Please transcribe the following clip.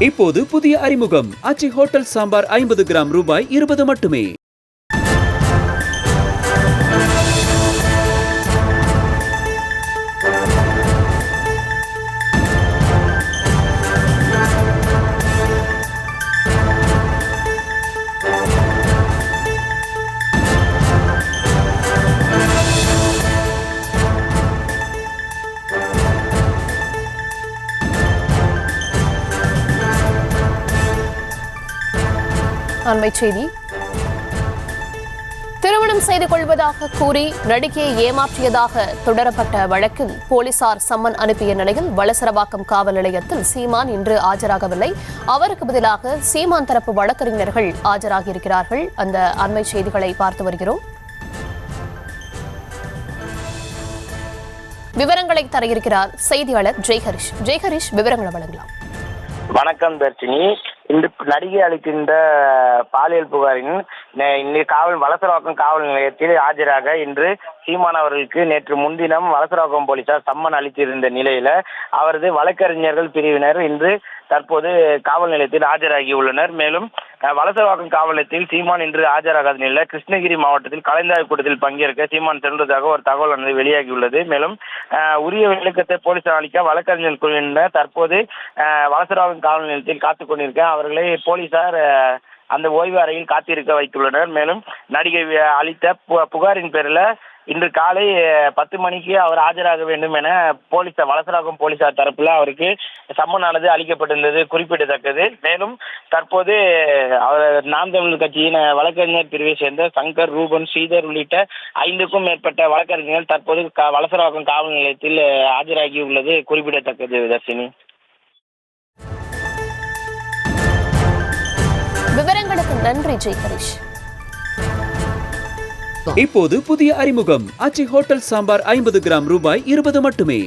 இப்போது புதிய அறிமுகம் ஆச்சி ஹோட்டல் சாம்பார் 50 கிராம் ரூபாய் 20 மட்டுமே. அண்மை செய்தி. திருமணம் செய்து கொள்வதாக கூறி நடிகையை ஏமாற்றியதாக தொடரப்பட்ட வழக்கில் போலீசார் சம்மன் அனுப்பிய நிலையில் வளசரவாக்கம் காவல் நிலையத்தில் சீமான் இன்று ஆஜராகவில்லை. அவருக்கு பதிலாக சீமான் தரப்பு வழக்கறிஞர்கள் ஆஜராகியிருக்கிறார்கள். அந்த அண்மை செய்திகளை பார்த்து வருகிறோம். விவரங்களை தர இருக்கிறார் செய்தியாளர் ஜெய்ஹரிஷ். ஜெய்ஹரிஷ், விவரங்களை வழங்கலாம். வணக்கம் தர்ஷினி. இன்று நடிகை அளிக்கின்ற பாலியல் புகாரின் வளசரவாக்கம் காவல் நிலையத்தில் ஆஜராக இன்று சீமான் அவர்களுக்கு நேற்று முன்தினம் வளசரவாக்கம் போலீசார் சம்மன் அளித்திருந்த நிலையில அவரது வழக்கறிஞர்கள் பிரிவினர் இன்று தற்போது காவல் நிலையத்தில் ஆஜராகியுள்ளனர். மேலும் வளசரவாக்கம் காவல் நிலையத்தில் சீமான் இன்று ஆஜராகாத நிலையில் கிருஷ்ணகிரி மாவட்டத்தில் கலந்தாய்வு கூட்டத்தில் பங்கேற்க சீமான் சென்றதாக ஒரு தகவல் வெளியாகியுள்ளது. மேலும் உரிய விளக்கத்தை போலீசார் அளிக்க வழக்கறிஞர் குழுவினர் தற்போது வளசரவாக்கம் காவல் நிலையத்தில் காத்துக் கொண்டிருக்க அவர்களை போலீசார் அந்த ஓய்வு அறையில் காத்திருக்க வைத்துள்ளனர். மேலும் நடிகை அளித்த புகாரின் பேரில் இன்று காலை 10 மணிக்கு அவர் ஆஜராக வேண்டும் என வளசரவாக்கம் போலீசார் தரப்பில் அவருக்கு சம்மனானது அளிக்கப்பட்டிருந்தது குறிப்பிடத்தக்கது. மேலும் தற்போது அவர் நாம் தமிழர் கட்சியின் வழக்கறிஞர் பிரிவை சேர்ந்த சங்கர், ரூபன், ஸ்ரீதர் உள்ளிட்ட 5க்கும் மேற்பட்ட வழக்கறிஞர்கள் தற்போது வளசரவாக்கம் காவல் நிலையத்தில் ஆஜராகியுள்ளது குறிப்பிடத்தக்கது. தர்ஷினி, விவரங்களுக்கு நன்றி ஜெய்ஹரிஷ். இப்போது புதிய அறிமுகம் ஆச்சி ஹோட்டல் சாம்பார் 50 கிராம் ரூபாய் 20 மட்டுமே.